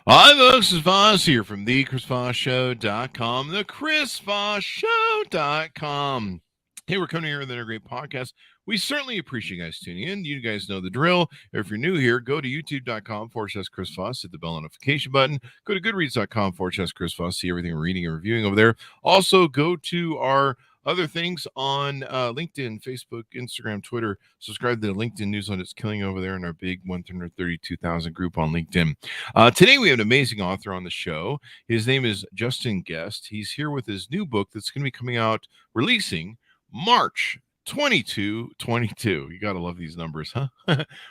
Hi, folks. It's Voss here from the ChrisVossShow.com, the ChrisVossShow.com. Hey, we're coming here with another great podcast. We certainly appreciate you guys tuning in. You guys know the drill. If you're new here, go to youtube.com/Chris Voss, hit the bell notification button. Go to goodreads.com/Chris Voss, see everything we're reading and reviewing over there. Also, go to our other things on LinkedIn, Facebook, Instagram, Twitter. Subscribe to the LinkedIn newsletter. It's killing over there in our big 132,000 group on LinkedIn. Today, we have an amazing author on the show. His name is Justin Gest. He's here with his new book that's going to be coming out, releasing March 22. You got to love these numbers, huh?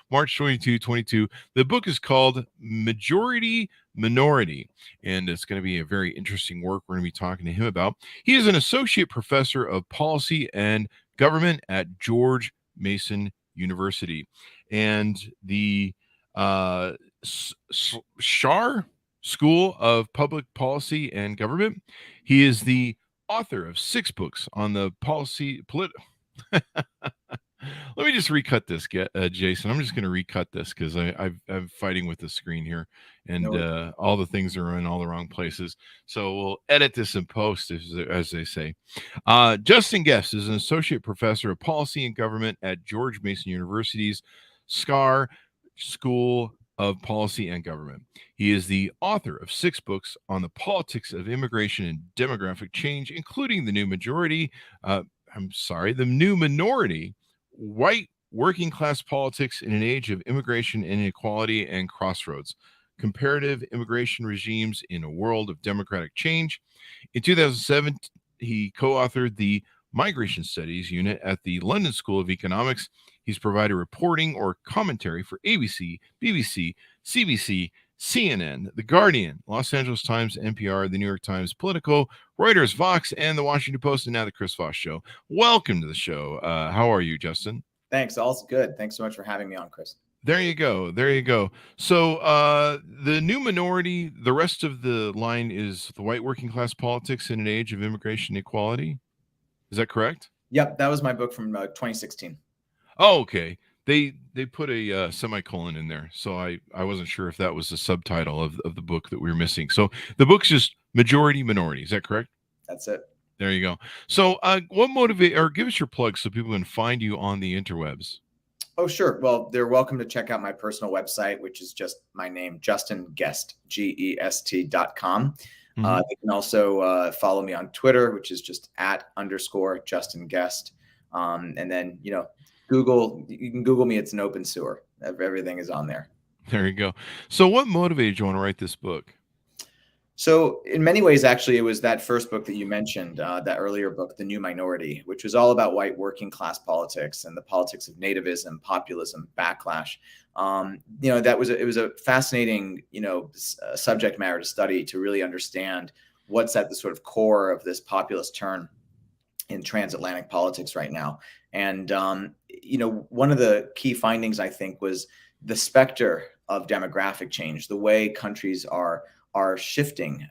March 22. The book is called Majority Minority, and it's going to be a very interesting work we're going to be talking to him about. He is an associate professor of policy and government at George Mason University, and the Schar School of Public Policy and Government. He is the author of 6 books on the Let me just recut this, Jason. I'm just going to recut this because I'm fighting with the screen here, and all the things are in all the wrong places. So we'll edit this in post, as they say. Justin Gest is an associate professor of policy and government at George Mason University's Schar School of Policy and Government. He is the author of 6 books on the politics of immigration and demographic change, including the new minority, white working class politics in an age of immigration inequality and crossroads, comparative immigration regimes in a world of democratic change. In 2007, he co-authored the Migration Studies Unit at the London School of Economics. He's provided reporting or commentary for ABC, BBC, CBC, CNN, The Guardian, Los Angeles Times, NPR, The New York Times, Politico, Reuters, Vox, and The Washington Post, and now The Chris Voss Show. Welcome to the show. How are you, Justin? Thanks. All's good. Thanks so much for having me on, Chris. There you go. So the new minority, the rest of the line is the white working class politics in an age of immigration equality. Is that correct? Yep. That was my book from 2016. Oh, okay. They put a semicolon in there, so I wasn't sure if that was the subtitle of the book that we were missing. So the book's just Majority Minority. Is that correct? That's it. There you go. So give us your plug so people can find you on the interwebs. Oh, sure. Well, they're welcome to check out my personal website, which is just my name, Justin Gest, GEST.com. Mm-hmm. They can also follow me on Twitter, which is just @_Justin Gest. And then, you can Google me. It's an open sewer. Everything is on there. There you go. So what motivated you want to write this book? So in many ways, actually, it was that first book that you mentioned, that earlier book, The New Minority, which was all about white working class politics and the politics of nativism, populism, backlash. It was a fascinating, subject matter to study, to really understand what's at the sort of core of this populist turn in transatlantic politics right now. And, one of the key findings, I think, was the specter of demographic change, the way countries are shifting.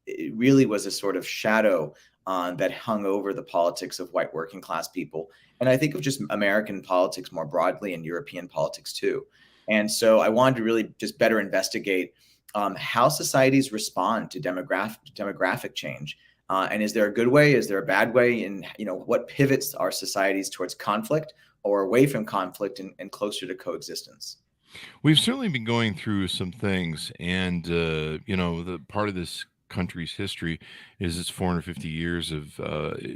It really was a sort of shadow that hung over the politics of white working class people. And I think of just American politics more broadly, and European politics too. And so I wanted to really just better investigate how societies respond to demographic change. And is there a good way? Is there a bad way? And, what pivots our societies towards conflict or away from conflict and closer to coexistence? We've certainly been going through some things, and the part of this country's history is its 450 years of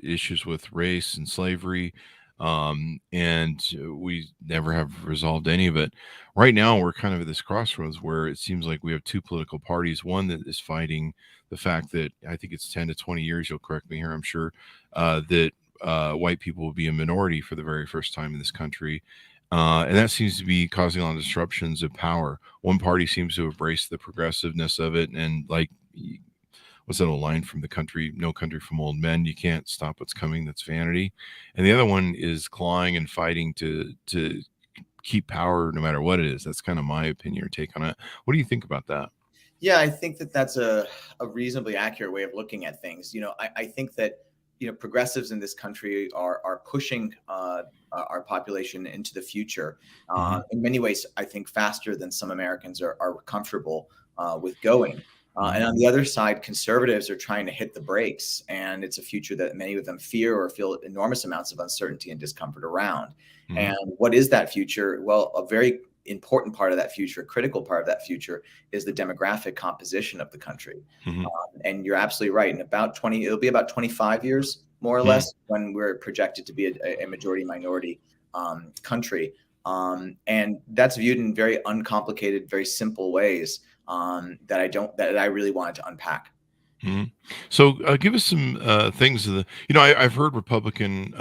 issues with race and slavery, and we never have resolved any of it. Right now, we're kind of at this crossroads where it seems like we have 2 political parties. One that is fighting the fact that, I think it's 10 to 20 years, you'll correct me here, I'm sure, that white people will be a minority for the very first time in this country. And that seems to be causing a lot of disruptions of power. One party seems to embrace the progressiveness of it, and what's that old line from The Country? No country from old men. You can't stop what's coming. That's vanity. And the other one is clawing and fighting to keep power no matter what it is. That's kind of my opinion or take on it. What do you think about that? Yeah, I think that that's a reasonably accurate way of looking at things. I think that progressives in this country are pushing our population into the future in many ways. I think faster than some Americans are comfortable with going. And on the other side, conservatives are trying to hit the brakes, and it's a future that many of them fear or feel enormous amounts of uncertainty and discomfort around. And what is that future? Well, a very important part of that future, a critical part of that future, is the demographic composition of the country. And you're absolutely right. In about it'll be about 25 years, more or less, when we're projected to be a majority minority country. And that's viewed in very uncomplicated, very simple ways that I really wanted to unpack. So give us some things. I've heard Republican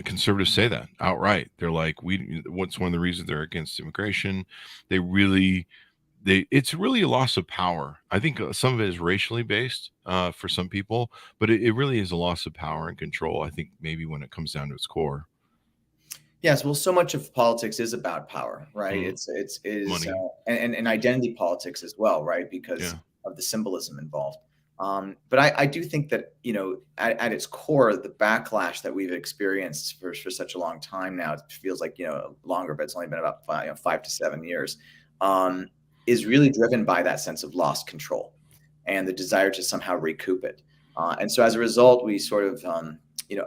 conservatives say that outright. They're like, what's one of the reasons they're against immigration? It's really a loss of power. I think some of it is racially based for some people, but it really is a loss of power and control. I think maybe when it comes down to its core. Yes, well, so much of politics is about power, right? It's Money. And identity politics as well, right? Because of the symbolism involved. But I do think that, at its core, the backlash that we've experienced for such a long time now, it feels like, longer, but it's only been about 5 to 7 years, is really driven by that sense of lost control and the desire to somehow recoup it. And so as a result, we sort of,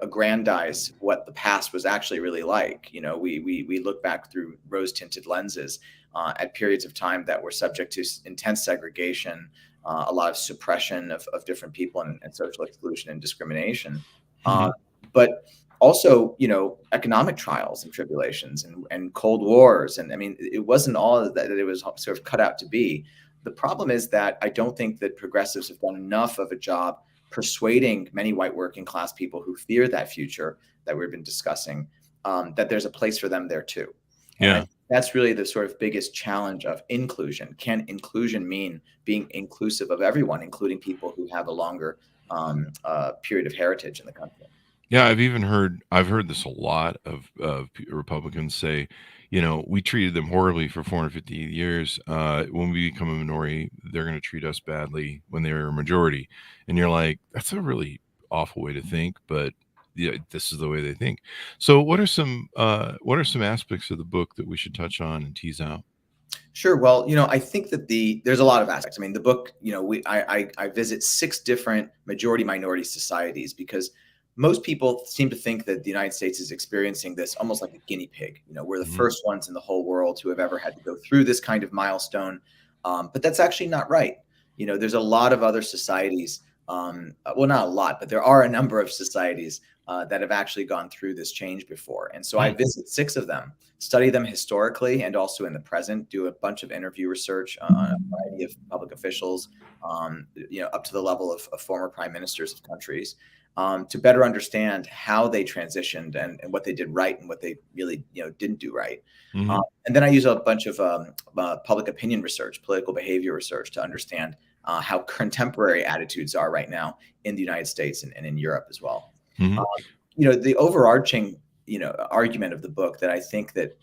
aggrandize what the past was actually really like. We look back through rose-tinted lenses at periods of time that were subject to intense segregation, a lot of suppression of different people and social exclusion and discrimination. But also, economic trials and tribulations and Cold Wars. And I mean, it wasn't all that it was sort of cut out to be. The problem is that I don't think that progressives have done enough of a job persuading many white working class people who fear that future that we've been discussing, that there's a place for them there too. And that's really the sort of biggest challenge of inclusion. Can inclusion mean being inclusive of everyone, including people who have a longer period of heritage in the country? Yeah, I've heard this a lot of Republicans say, we treated them horribly for 450 years. When we become a minority, they're going to treat us badly when they're a majority. And you're like, that's a really awful way to think, but this is the way they think. So what are some aspects of the book that we should touch on and tease out? Sure. Well, I think that there's a lot of aspects. I mean, the book, I visit 6 different majority minority societies because most people seem to think that the United States is experiencing this almost like a guinea pig. We're the first ones in the whole world who have ever had to go through this kind of milestone. But that's actually not right. There's a lot of other societies. Well, not a lot, but there are a number of societies that have actually gone through this change before. And so I visit 6 of them, study them historically and also in the present, do a bunch of interview research on a variety of public officials, up to the level of former prime ministers of countries, to better understand how they transitioned and what they did right and what they really didn't do right. And then I use a bunch of public opinion research, political behavior research to understand how contemporary attitudes are right now in the United States and in Europe as well. The overarching argument of the book that I think that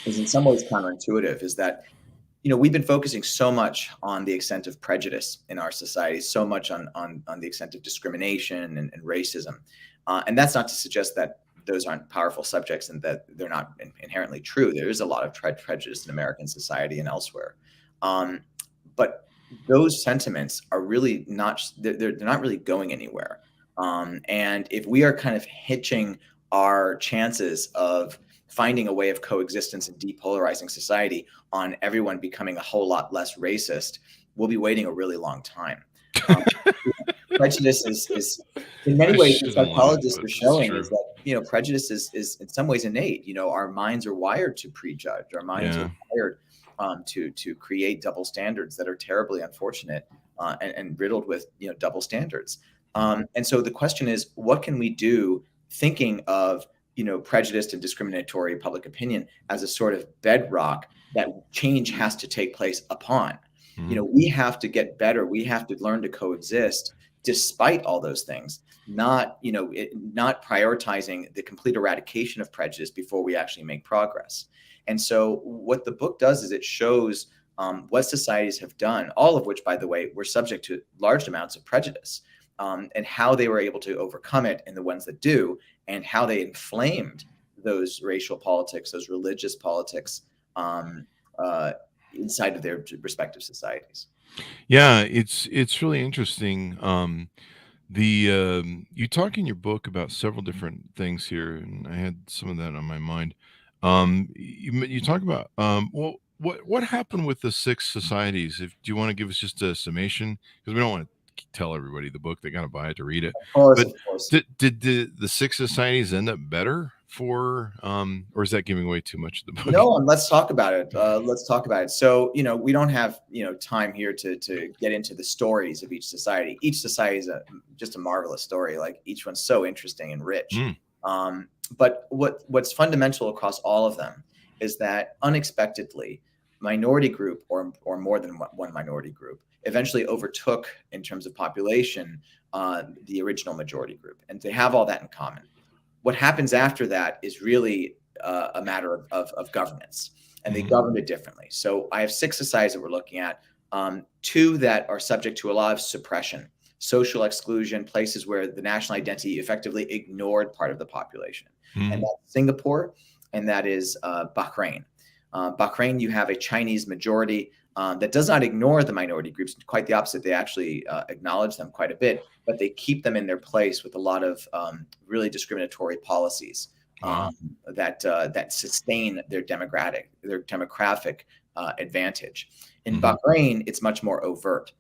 is in some ways counterintuitive is that we've been focusing so much on the extent of prejudice in our society, so much on the extent of discrimination and racism. And that's not to suggest that those aren't powerful subjects and that they're not inherently true. There is a lot of prejudice in American society and elsewhere. But those sentiments are really they're not really going anywhere. And if we are kind of hitching our chances of finding a way of coexistence and depolarizing society on everyone becoming a whole lot less racist, we'll be waiting a really long time. Prejudice is in many ways, what psychologists are showing is that, prejudice is in some ways innate. Our minds are wired to prejudge. Our minds are wired to create double standards that are terribly unfortunate and riddled with, double standards. And so the question is, what can we do thinking of prejudiced and discriminatory public opinion as a sort of bedrock that change has to take place upon? We have to get better. We have to learn to coexist despite all those things, not prioritizing the complete eradication of prejudice before we actually make progress. And so what the book does is it shows what societies have done, all of which, by the way, were subject to large amounts of prejudice, and how they were able to overcome it in the ones that do, and how they inflamed those racial politics, those religious politics inside of their respective societies. Yeah, it's really interesting. You talk in your book about several different things here, and I had some of that on my mind. You talk about well, what happened with the six societies? If do you want to give us just a summation, because we don't want to tell everybody the book; they got to buy it to read it. Of course, But of course. did the six societies end up better for or is that giving away too much of the book? No, and let's talk about it. Let's talk about it. So, we don't have, time here to get into the stories of each society. Each society is just a marvelous story. Like each one's so interesting and rich. Mm, But what's fundamental across all of them is that unexpectedly, minority group or more than one minority group eventually overtook in terms of population the original majority group, and they have all that in common. What happens after that is really a matter of governance, and they mhm, governed it differently. So I have six societies that we're looking at, two that are subject to a lot of suppression, social exclusion, places where the national identity effectively ignored part of the population. And mhm, that's Singapore, and that is Bahrain. Bahrain, you have a Chinese majority that does not ignore the minority groups. Quite the opposite. They actually acknowledge them quite a bit, but they keep them in their place with a lot of really discriminatory policies wow. that sustain their demographic advantage. In Mhm, Bahrain, it's much more overt.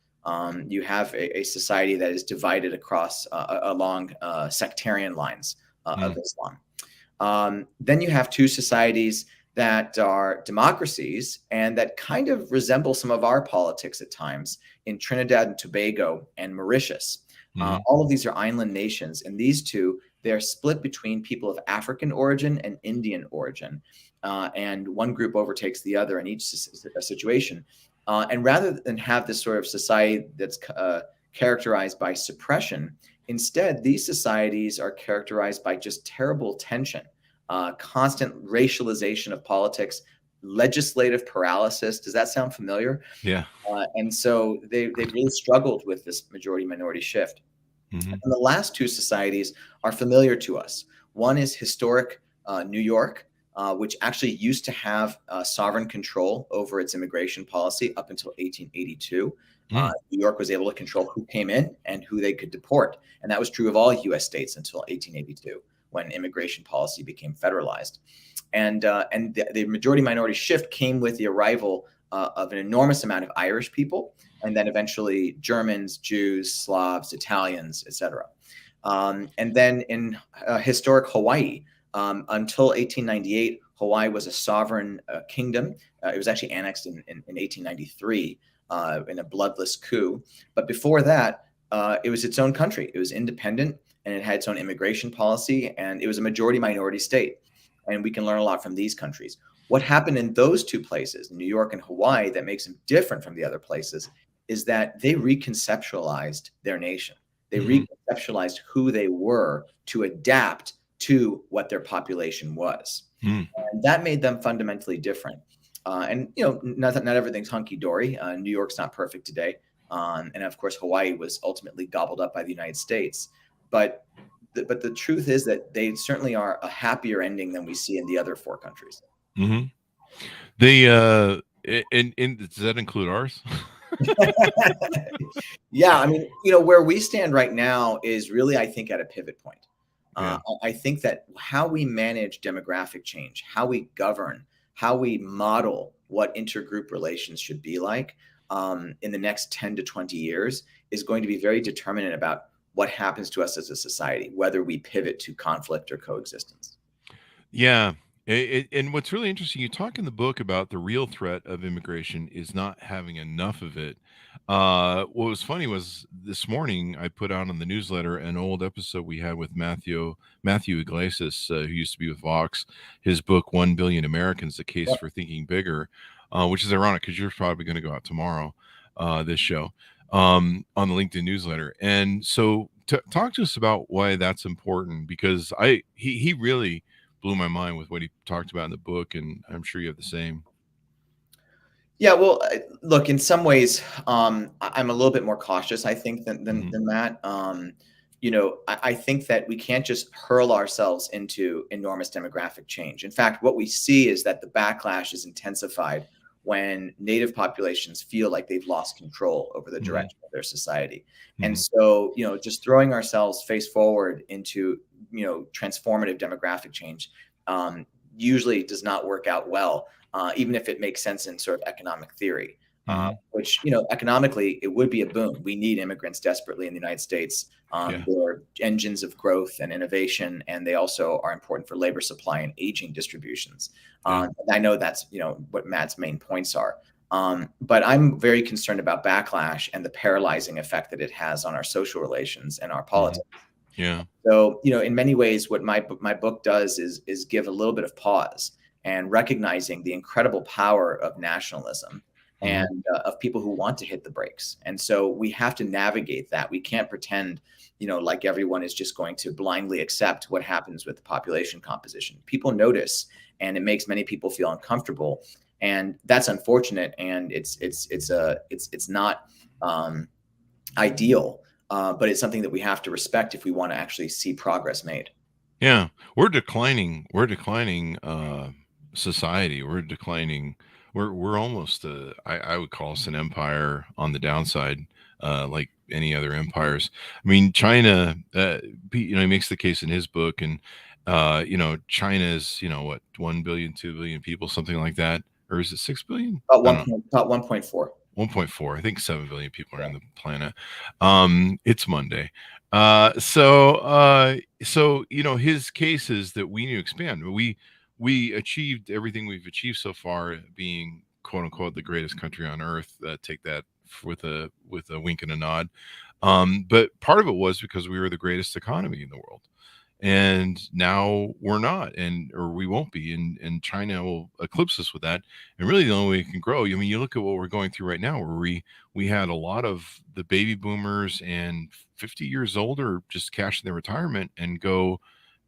You have a society that is divided across along sectarian lines of mm, Islam. Then you have two societies that are democracies and that kind of resemble some of our politics at times in Trinidad and Tobago and Mauritius. mhm, All of these are island nations, and these two, they're split between people of African origin and Indian origin. And one group overtakes the other in each situation. And rather than have this sort of society that's characterized by suppression, instead, these societies are characterized by just terrible tension, constant racialization of politics, legislative paralysis. Does that sound familiar? yeah. And so they've really struggled with this majority minority shift. Mhm, And the last two societies are familiar to us. One is historic New York, which actually used to have sovereign control over its immigration policy up until 1882. mm, New York was able to control who came in and who they could deport. And that was true of all US states until 1882, when immigration policy became federalized. And the majority minority shift came with the arrival of an enormous amount of Irish people, and then eventually Germans, Jews, Slavs, Italians, etc. And then in historic Hawaii, until 1898, Hawaii was a sovereign kingdom. It was actually annexed in 1893 in a bloodless coup. But before that, it was its own country. It was independent, and it had its own immigration policy, and it was a majority minority state. And we can learn a lot from these countries. What happened in those two places, New York and Hawaii, that makes them different from the other places is that they reconceptualized their nation. They mhm, reconceptualized who they were to adapt to what their population was. mm. And that made them fundamentally different. And not everything's hunky dory. New York's not perfect today, and of course, Hawaii was ultimately gobbled up by the United States. But the truth is that they certainly are a happier ending than we see in the other four countries. Mhm. They, and does that include ours? Yeah, I mean, where we stand right now is really, I think, at a pivot point. Yeah. I think that how we manage demographic change, how we govern, how we model what intergroup relations should be like in the next 10 to 20 years is going to be very determinant about what happens to us as a society, whether we pivot to conflict or coexistence. Yeah. And what's really interesting, you talk in the book about the real threat of immigration is not having enough of it. What was funny was this morning I put out on the newsletter an old episode we had with Matthew Iglesias, who used to be with Vox. His book "1 Billion Americans: The Case Yep. for Thinking Bigger," which is ironic because yours probably going to go out tomorrow. This show on the LinkedIn newsletter, and so talk to us about why that's important because he really blew my mind with what he talked about in the book, and I'm sure you have the same. Yeah, well, look, in some ways, I'm a little bit more cautious, I think, Mhm, than that. I think that we can't just hurl ourselves into enormous demographic change. In fact, what we see is that the backlash is intensified when Native populations feel like they've lost control over the Mhm. direction of their society. And Mhm. so, just throwing ourselves face forward into, transformative demographic change usually does not work out well, even if it makes sense in sort of economic theory. Mhm. Which, economically, it would be a boon. We need immigrants desperately in the United States. Yeah. They're engines of growth and innovation, and they also are important for labor supply and aging distributions. Yeah. And I know that's, what Matt's main points are. But I'm very concerned about backlash and the paralyzing effect that it has on our social relations and our Mhm. politics. Yeah. So, in many ways, what my book does is give a little bit of pause and recognizing the incredible power of nationalism Mhm. and of people who want to hit the brakes. And so we have to navigate that. We can't pretend, like everyone is just going to blindly accept what happens with the population composition. People notice, and it makes many people feel uncomfortable, and that's unfortunate. And it's not ideal. But it's something that we have to respect if we want to actually see progress made. Yeah. We're declining. We're declining society. We're declining. We're almost I would call us an empire on the downside, like any other empires. I mean, China, he makes the case in his book, and China's, what, 1 billion, 2 billion people, something like that, or is it 6 billion? About I don't know. about 1.4. 1.4. I think 7 billion people are Yeah. on the planet. It's Monday. So his case is that we need to expand. We achieved everything we've achieved so far, being quote unquote the greatest country on earth. Take that with a wink and a nod. But part of it was because we were the greatest economy in the world. And now we're not, or we won't be, and China will eclipse us with that. And really, the only way it can grow. I mean, you look at what we're going through right now, where we had a lot of the baby boomers and 50 years older just cash in their retirement and go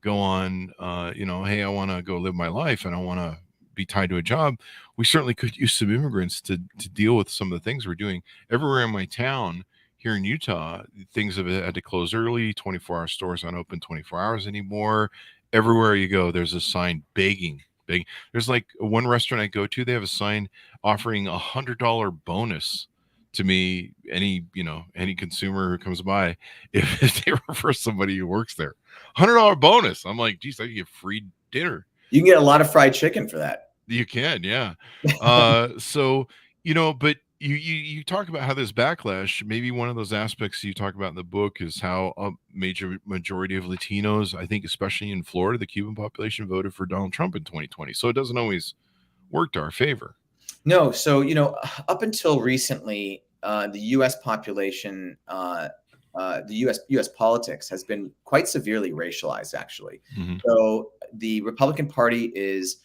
on. Hey, I want to go live my life, and I want to be tied to a job. We certainly could use some immigrants to deal with some of the things we're doing everywhere in my town. Here in Utah, things have had to close early. 24-hour stores aren't open 24 hours anymore. Everywhere you go, there's a sign begging. There's like one restaurant I go to, they have a sign offering $100 bonus to me, any consumer who comes by, if they refer somebody who works there. $100 bonus. I'm like, geez, I can get free dinner. You can get a lot of fried chicken for that. You can, yeah. So, but you talk about how this backlash, maybe one of those aspects you talk about in the book is how a majority of Latinos, I think, especially in Florida, the Cuban population voted for Donald Trump in 2020. So it doesn't always work to our favor. No. So, up until recently, the U.S. population, the U.S. politics has been quite severely racialized, actually. Mm-hmm. So the Republican Party is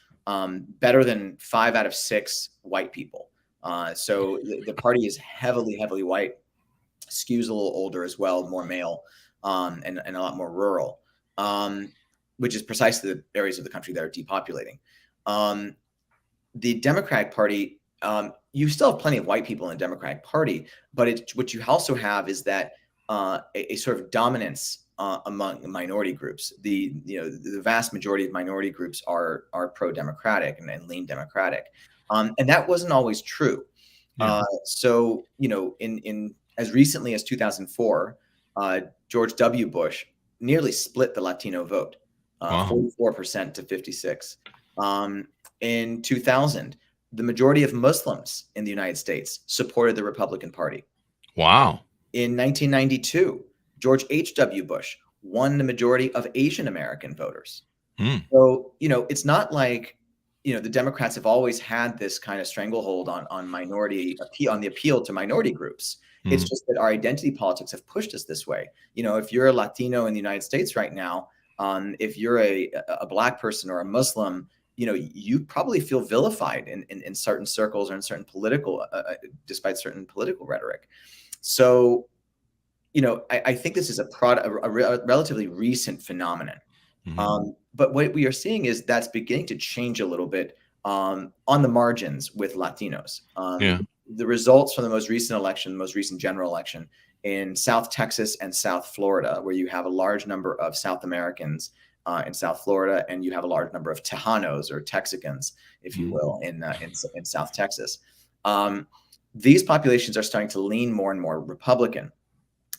better than 5 out of 6 white people. So the party is heavily white, skews a little older as well, more male, and a lot more rural, which is precisely the areas of the country that are depopulating. The Democratic Party, you still have plenty of white people in the Democratic Party, but what you also have is that a sort of dominance among minority groups. The vast majority of minority groups are pro-democratic and lean democratic, and that wasn't always true. Yeah. So in as recently as 2004, George W. Bush nearly split the Latino vote, Wow. 44% to 56. In 2000, the majority of Muslims in the United States supported the Republican Party. Wow. In 1992, George H.W. Bush won the majority of Asian American voters. So, it's not like, the Democrats have always had this kind of stranglehold on minority appeal, on the appeal to minority groups. It's just that our identity politics have pushed us this way. If you're a Latino in the United States right now, if you're a Black person or a Muslim, you probably feel vilified in certain circles or in certain political, despite certain political rhetoric. So, I think this is a relatively recent phenomenon. Mm-hmm. But what we are seeing is that's beginning to change a little bit on the margins with Latinos. Yeah. The results from the most recent general election in South Texas and South Florida, where you have a large number of South Americans in South Florida, and you have a large number of Tejanos or Texicans, if you will, in South Texas. These populations are starting to lean more and more Republican.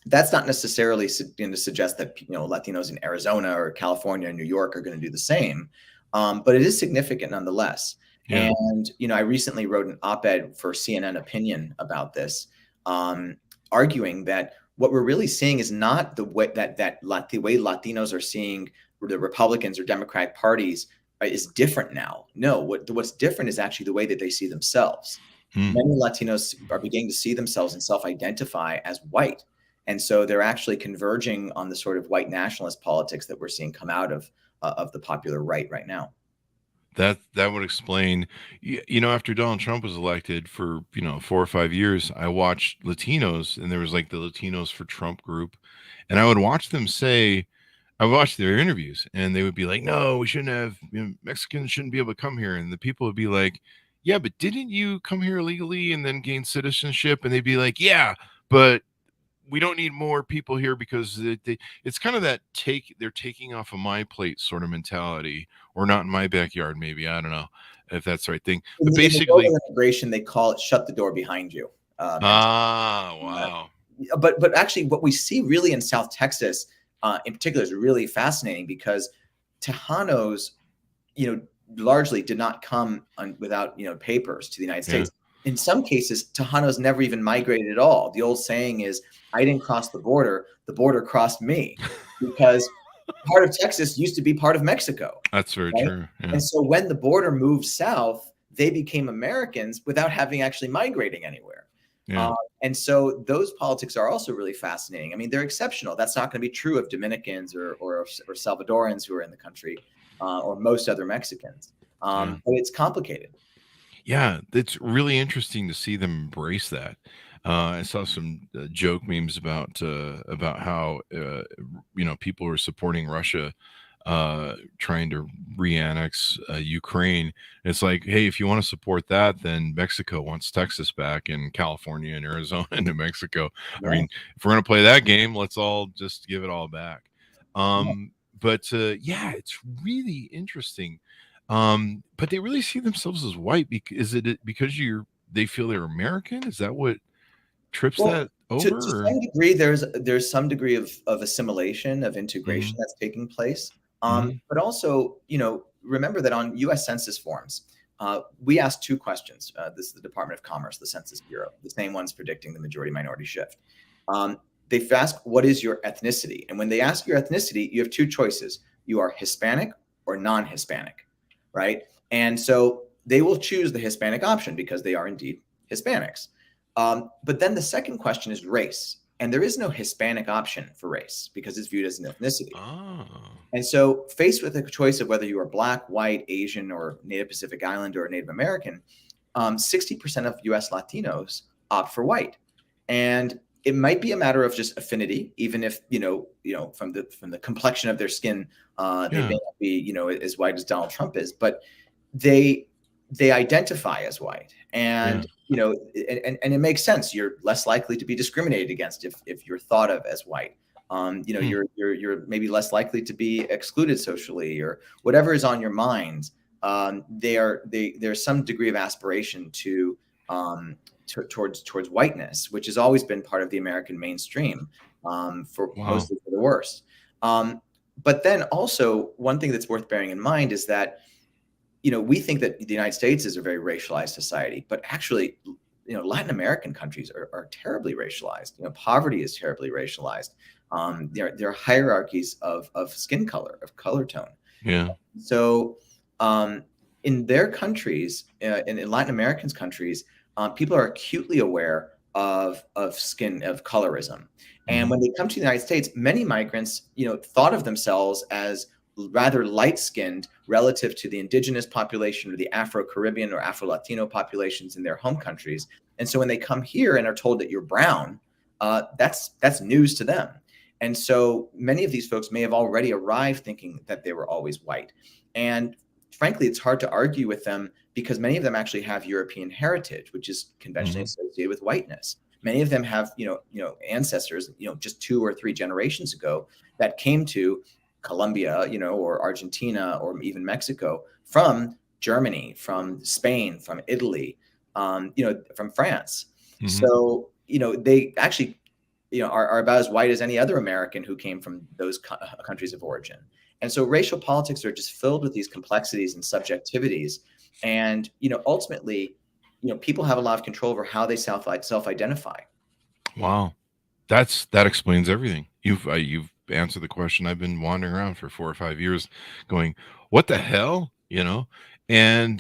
That's not necessarily to suggest that Latinos in Arizona or California or New York are going to do the same, but it is significant nonetheless. Yeah. And I recently wrote an op-ed for CNN Opinion about this, arguing that what we're really seeing is not the way that the way Latinos are seeing the Republicans or Democratic parties is different now. No, what's different is actually the way that they see themselves. Many Latinos are beginning to see themselves and self-identify as white. And so they're actually converging on the sort of white nationalist politics that we're seeing come out of the popular right now. That would explain, after Donald Trump was elected for, 4 or 5 years, I watched Latinos, and there was like the Latinos for Trump group. And I would watch them I watched their interviews, and they would be like, no, we shouldn't have, Mexicans shouldn't be able to come here. And the people would be like, yeah, but didn't you come here illegally and then gain citizenship? And they'd be like, yeah, but we don't need more people here because it's kind of that they're taking off of my plate sort of mentality, or not in my backyard. Maybe, I don't know if that's the right thing, but basically immigration, they call it shut the door behind you. Wow. But actually what we see really in South Texas in particular is really fascinating, because Tejanos, largely did not come without, papers to the United States. In some cases, Tejanos never even migrated at all. The old saying is, I didn't cross the border crossed me, because part of Texas used to be part of Mexico. That's very true. Yeah. And so when the border moved south, they became Americans without having actually migrating anywhere. Yeah. And so those politics are also really fascinating. I mean, they're exceptional. That's not going to be true of Dominicans or Salvadorans who are in the country, or most other Mexicans. But it's complicated. Yeah, it's really interesting to see them embrace that. I saw some joke memes about how people are supporting Russia trying to re-annex Ukraine. It's like, hey, if you want to support that, then Mexico wants Texas back, and California and Arizona and New Mexico. Yeah. I mean, if we're going to play that game, let's all just give it all back. But it's really interesting. But they really see themselves as white. Is it because they feel they're American? Is that what trips that over? To some degree, there's some degree of assimilation, of integration that's taking place. But also, remember that on U.S. Census forms, we asked 2 questions. This is the Department of Commerce, the Census Bureau, the same ones predicting the majority-minority shift. They've asked, what is your ethnicity? And when they ask your ethnicity, you have 2 choices. You are Hispanic or non-Hispanic. Right. And so they will choose the Hispanic option because they are indeed Hispanics. But then the second question is race. And there is no Hispanic option for race because it's viewed as an ethnicity. And so faced with the choice of whether you are Black, white, Asian, or Native Pacific Islander or Native American, 60% of U.S. Latinos opt for white. And it might be a matter of just affinity, even if, from the complexion of their skin, they may not be, as white as Donald Trump is, but they identify as white. And, and it makes sense. You're less likely to be discriminated against if you're thought of as white. You're maybe less likely to be excluded socially, or whatever is on your mind. There's some degree of aspiration towards whiteness, which has always been part of the American mainstream, mostly for the worse. But then also one thing that's worth bearing in mind is that, we think that the United States is a very racialized society, but actually, Latin American countries are terribly racialized. Poverty is terribly racialized. There are hierarchies of skin color, of color tone. Yeah. So in their countries, in Latin American countries, people are acutely aware of colorism. And when they come to the United States, many migrants, thought of themselves as rather light-skinned relative to the indigenous population or the Afro-Caribbean or Afro-Latino populations in their home countries. And so when they come here and are told that you're brown, that's news to them. And so many of these folks may have already arrived thinking that they were always white. And frankly, it's hard to argue with them because many of them actually have European heritage, which is conventionally associated with whiteness. Many of them have, ancestors, just 2 or 3 generations ago that came to Colombia, or Argentina, or even Mexico, from Germany, from Spain, from Italy, from France. Mhm. So, they actually, are about as white as any other American who came from those countries of origin. And so racial politics are just filled with these complexities and subjectivities. And, ultimately, people have a lot of control over how they self-identify. Wow. That explains everything. You've answered the question I've been wandering around for 4 or 5 years going, what the hell? And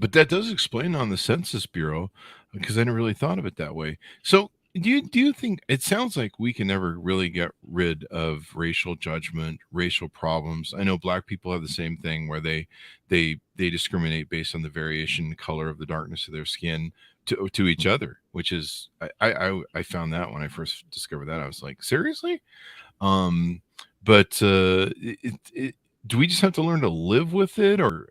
but that does explain on the Census Bureau, because I never really thought of it that way. So do you think it sounds like we can never really get rid of racial judgment, racial problems? I know Black people have the same thing where they discriminate based on the variation in color of the darkness of their skin to each other, which is I found that when I first discovered that, I was like, seriously? But do we just have to learn to live with it, or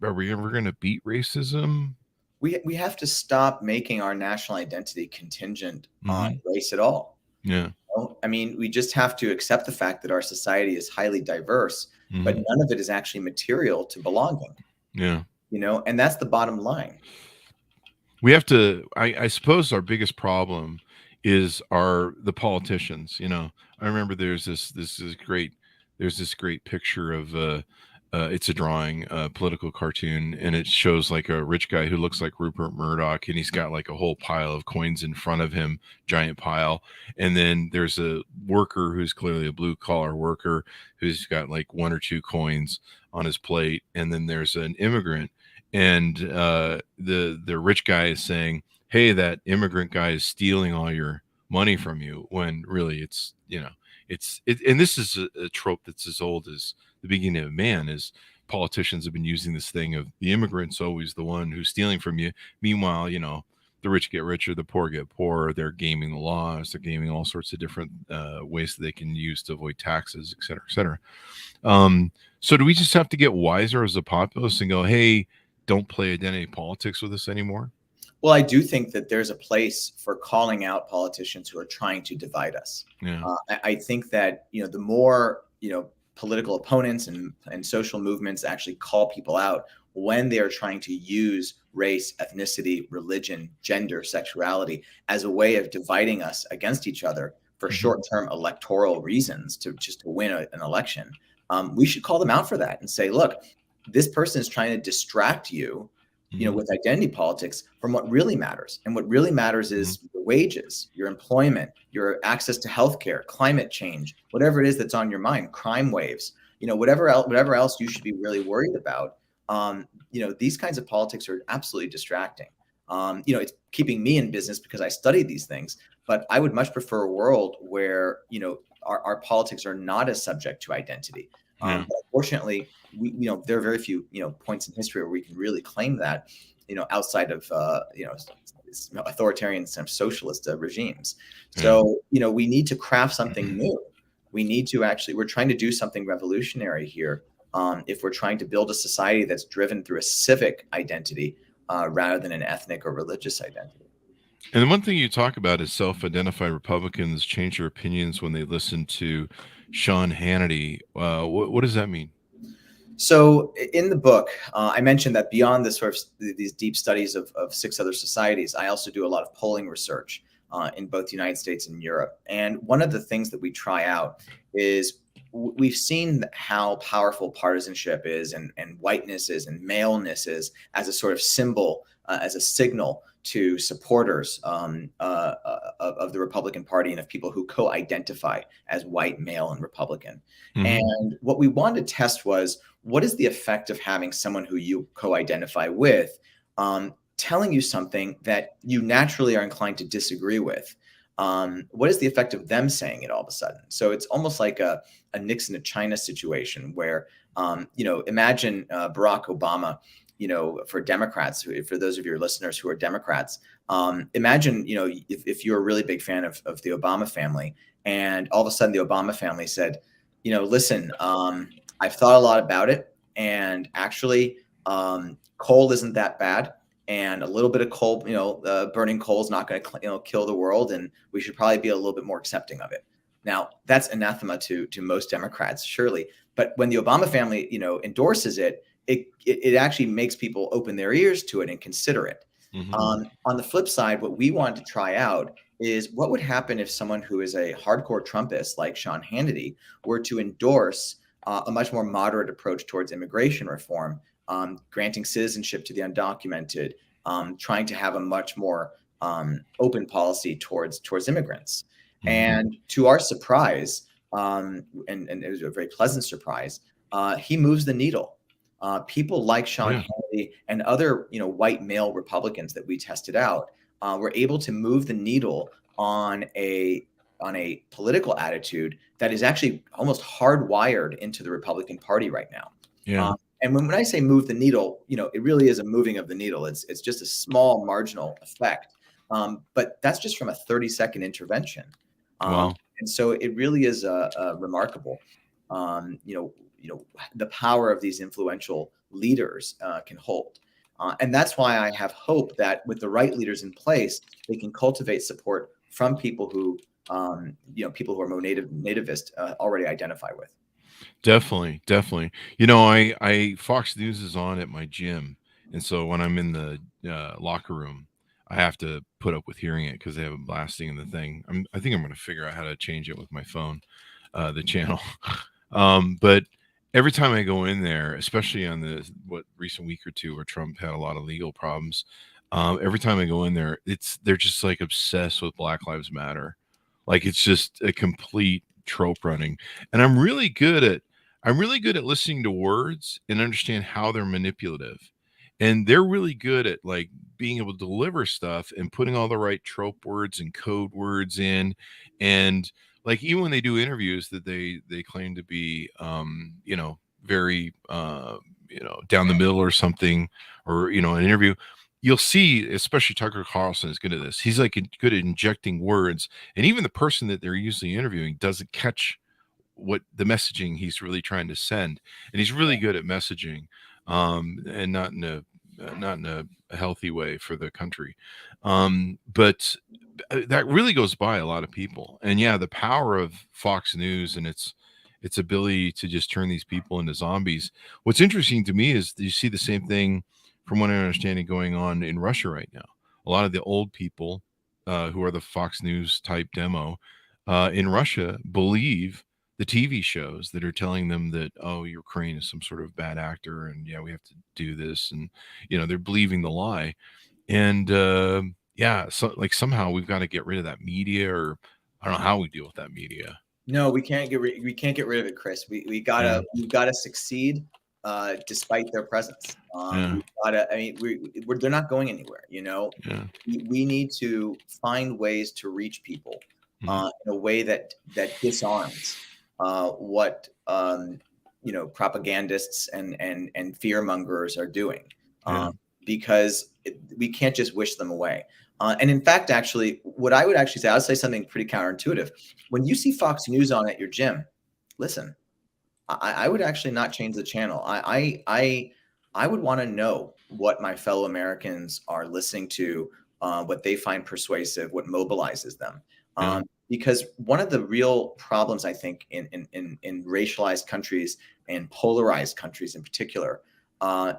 are we ever going to beat racism? We have to stop making our national identity contingent on Mhm. race at all. Yeah. I mean, we just have to accept the fact that our society is highly diverse, but Mhm. none of it is actually material to belonging, Yeah. and that's the bottom line. We have to. I suppose our biggest problem is the politicians. I remember there's this great picture of it's a drawing, a political cartoon, and it shows like a rich guy who looks like Rupert Murdoch, and he's got like a whole pile of coins in front of him, giant pile. And then there's a worker who's clearly a blue collar worker who's got like one or two coins on his plate, and then there's an immigrant, and the rich guy is saying, hey, that immigrant guy is stealing all your money from you, when really and this is a trope that's as old as the beginning of man. Is politicians have been using this thing of the immigrant's always the one who's stealing from you. Meanwhile, the rich get richer, the poor get poorer. They're gaming the laws, they're gaming all sorts of different ways that they can use to avoid taxes, et cetera, et cetera. So do we just have to get wiser as a populace and go, hey, don't play identity politics with us anymore? Well, I do think that there's a place for calling out politicians who are trying to divide us. Yeah. I think that the more political opponents and social movements actually call people out when they are trying to use race, ethnicity, religion, gender, sexuality as a way of dividing us against each other for Mhm. short-term electoral reasons to win an election. We should call them out for that and say, look, this person is trying to distract you, Mhm. with identity politics from what really matters. And what really matters is your wages, your employment, your access to healthcare, climate change, whatever it is that's on your mind, crime waves, whatever else you should be really worried about. These kinds of politics are absolutely distracting. It's keeping me in business because I study these things, but I would much prefer a world where, our politics are not as subject to identity. Yeah. But unfortunately, there are very few, points in history where we can really claim that, outside of, authoritarian socialist regimes. So, we need to craft something new. We need to we're trying to do something revolutionary here. If we're trying to build a society that's driven through a civic identity rather than an ethnic or religious identity. And the one thing you talk about is self-identified Republicans change their opinions when they listen to Sean Hannity. What does that mean? So in the book, I mentioned that beyond the sort of these deep studies of 6 other societies, I also do a lot of polling research in both the United States and Europe. And one of the things that we try out is we've seen how powerful partisanship is and whiteness is and maleness is as a sort of symbol, as a signal to supporters of the Republican Party and of people who co-identify as white, male, and Republican. Mhm. And what we wanted to test was, what is the effect of having someone who you co-identify with telling you something that you naturally are inclined to disagree with? What is the effect of them saying it all of a sudden? So it's almost like a Nixon to China situation where, imagine Barack Obama, for Democrats, for those of your listeners who are Democrats, imagine, if you're a really big fan of the Obama family, and all of a sudden the Obama family said, listen, I've thought a lot about it, and actually, coal isn't that bad, and a little bit of coal, burning coal is not going to, kill the world, and we should probably be a little bit more accepting of it. Now, that's anathema to most Democrats, surely. But when the Obama family, endorses it, it actually makes people open their ears to it and consider it. On the flip side, what we wanted to try out is what would happen if someone who is a hardcore Trumpist like Sean Hannity were to endorse a much more moderate approach towards immigration reform, granting citizenship to the undocumented, trying to have a much more open policy towards immigrants. And to our surprise, and it was a very pleasant surprise, he moves the needle. People like Sean Hannity and other, white male Republicans that we tested out were able to move the needle on a political attitude that is actually almost hardwired into the Republican Party right now. Yeah. And when I say move the needle, it really is a moving of the needle. It's just a small marginal effect. But that's just from a 30-second intervention. Wow. And so it really is remarkable. The power of these influential leaders can hold. And that's why I have hope that with the right leaders in place, they can cultivate support from people who, people who are more nativist already identify with. Definitely. I Fox News is on at my gym, and so when I'm in the locker room, I have to put up with hearing it because they have it blasting in the thing. I think I'm going to figure out how to change it with my phone, the channel. But every time I go in there, especially on the recent week or two where Trump had a lot of legal problems, every time I go in there, they're just like obsessed with Black Lives Matter. Like it's just a complete trope running. And I'm really good at listening to words and understand how they're manipulative. And they're really good at like being able to deliver stuff and putting all the right trope words and code words in. And like even when they do interviews that they claim to be very down the middle or something, or an interview, you'll see, especially Tucker Carlson is good at this. He's like good at injecting words, and even the person that they're usually interviewing doesn't catch what the messaging he's really trying to send, and he's really good at messaging, and not in a healthy way for the country. But that really goes by a lot of people. And yeah, the power of Fox News and its ability to just turn these people into zombies. What's interesting to me is you see the same thing, from what I understand, going on in Russia right now. A lot of the old people who are the Fox News type demo in Russia believe the TV shows that are telling them that, oh, Ukraine is some sort of bad actor, and yeah, we have to do this, and they're believing the lie. And so like somehow we've got to get rid of that media, or I don't know how we deal with that media. No, we can't get rid of it, Chris. We gotta succeed despite their presence. They're not going anywhere. We need to find ways to reach people in a way that disarms what propagandists and fear mongers are doing, because we can't just wish them away. And in fact, actually, what I would actually say, I would say something pretty counterintuitive. When you see Fox News on at your gym, listen, I would actually not change the channel. I would want to know what my fellow Americans are listening to, what they find persuasive, what mobilizes them. Because one of the real problems, I think, in racialized countries and polarized countries in particular,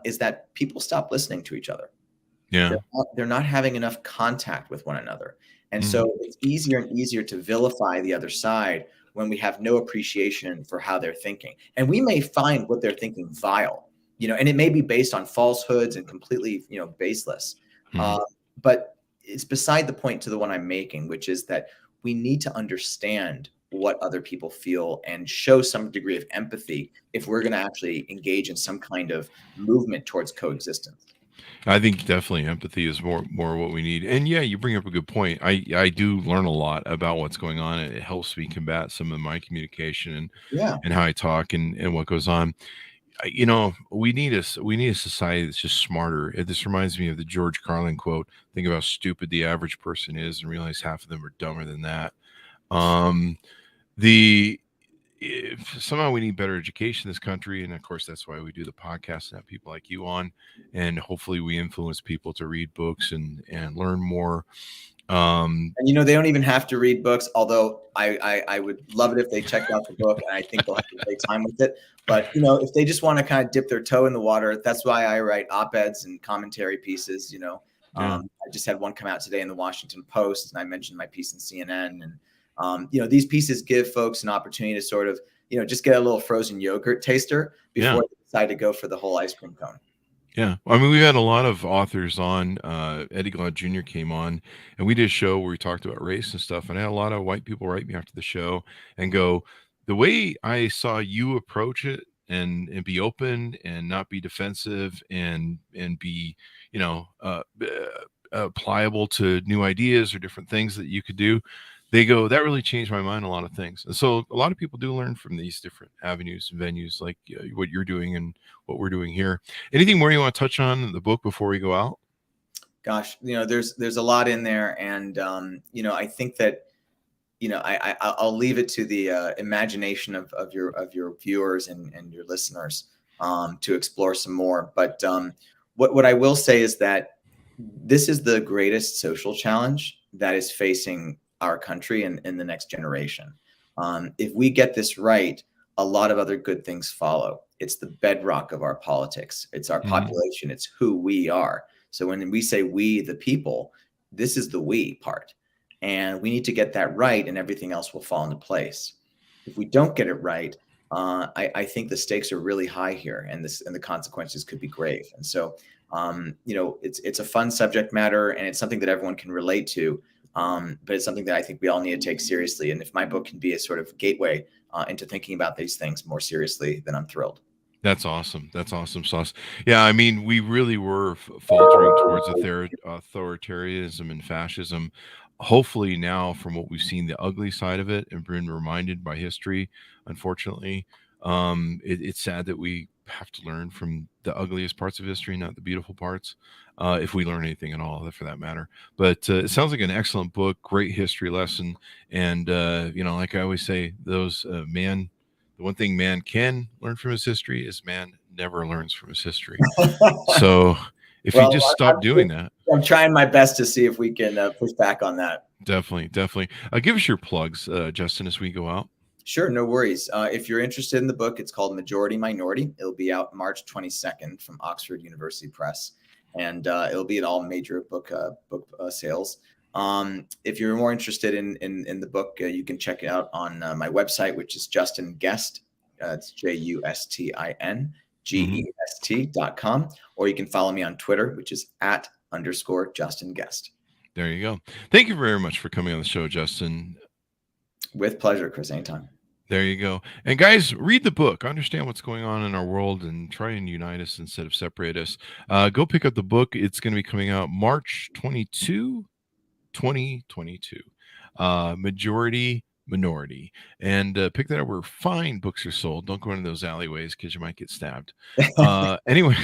is that people stop listening to each other. Yeah. They're not having enough contact with one another. And so it's easier and easier to vilify the other side when we have no appreciation for how they're thinking. And we may find what they're thinking vile, and it may be based on falsehoods and completely, baseless. But it's beside the point to the one I'm making, which is that we need to understand what other people feel and show some degree of empathy if we're going to actually engage in some kind of movement towards coexistence. I think definitely empathy is more what we need. And yeah, you bring up a good point. I do learn a lot about what's going on. It helps me combat some of my communication and how I talk and what goes on. We need a society that's just smarter. This reminds me of the George Carlin quote: think about how stupid the average person is and realize half of them are dumber than that. Somehow we need better education in this country, and of course that's why we do the podcast and have people like you on, and hopefully we influence people to read books and learn more And, you know, they don't even have to read books, although I would love it if they checked out the book, and I think they'll have a great time with it. But, you know, if they just want to kind of dip their toe in the water, that's why I write op-eds and commentary pieces, you know. Yeah. I just had one come out today in the Washington Post, and I mentioned my piece in CNN. And, you know, these pieces give folks an opportunity to sort of, you know, just get a little frozen yogurt taster before they decide to go for the whole ice cream cone. Yeah. I mean, we've had a lot of authors on. Eddie Glaude Jr. came on, and we did a show where we talked about race and stuff. And I had a lot of white people write me after the show and go, the way I saw you approach it and be open and not be defensive and be, you know, pliable to new ideas or different things that you could do. They go, that really changed my mind on a lot of things. And so a lot of people do learn from these different avenues and venues, like what you're doing and what we're doing here. Anything more you want to touch on in the book before we go out? Gosh, you know, there's a lot in there. And, you know, I think that, you know, I'll leave it to the imagination of your viewers and your listeners to explore some more. But what I will say is that this is the greatest social challenge that is facing our country and in the next generation. If we get this right, a lot of other good things follow. It's the bedrock of our politics. It's our population. It's who we are. So when we say we, the people, this is the we part. And we need to get that right, and everything else will fall into place. If we don't get it right, I think the stakes are really high here, and the consequences could be grave. And so, you know, it's a fun subject matter, and it's something that everyone can relate to. But it's something that I think we all need to take seriously. And if my book can be a sort of gateway into thinking about these things more seriously, then I'm thrilled. That's awesome. That's awesome, Sauce. Yeah, I mean, we really were faltering towards authoritarianism and fascism. Hopefully now, from what we've seen, the ugly side of it and been reminded by history, unfortunately, it's sad that we have to learn from the ugliest parts of history, not the beautiful parts, if we learn anything at all, for that matter. But it sounds like an excellent book, great history lesson. And, you know, like I always say, the one thing man can learn from his history is man never learns from his history. So if you just stop doing that. I'm trying my best to see if we can push back on that. Definitely. Give us your plugs, Justin, as we go out. Sure, no worries. If you're interested in the book, it's called Majority Minority. It'll be out March 22nd from Oxford University Press, and it'll be at all major book sales. If you're more interested in the book, you can check it out on my website, which is Justin Gest. It's JustinGest.com, or you can follow me on Twitter, which is @_Justin Gest. There you go. Thank you very much for coming on the show, Justin. With pleasure, Chris. Anytime. There you go. And guys, read the book, understand what's going on in our world, and try and unite us instead of separate us. Go pick up the book. It's going to be coming out March 22, 2022. Majority Minority. And pick that up where fine books are sold. Don't go into those alleyways because you might get stabbed. Anyway,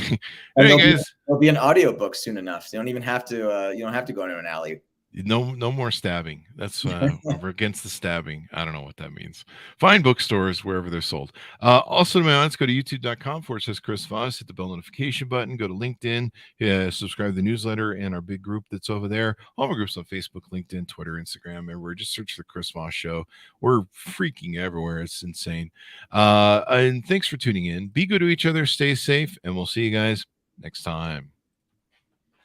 guys, there'll be an audiobook soon enough. So you don't even have to you don't have to go into an alley. No more stabbing. That's we're against the stabbing. I don't know what that means. Find bookstores wherever they're sold. Also, to my audience, go to youtube.com/Chris Voss. Hit the bell notification button. Go to LinkedIn. Subscribe to the newsletter and our big group that's over there. All my groups on Facebook, LinkedIn, Twitter, Instagram, everywhere. Just search the Chris Voss Show. We're freaking everywhere. It's insane. And thanks for tuning in. Be good to each other. Stay safe, and we'll see you guys next time.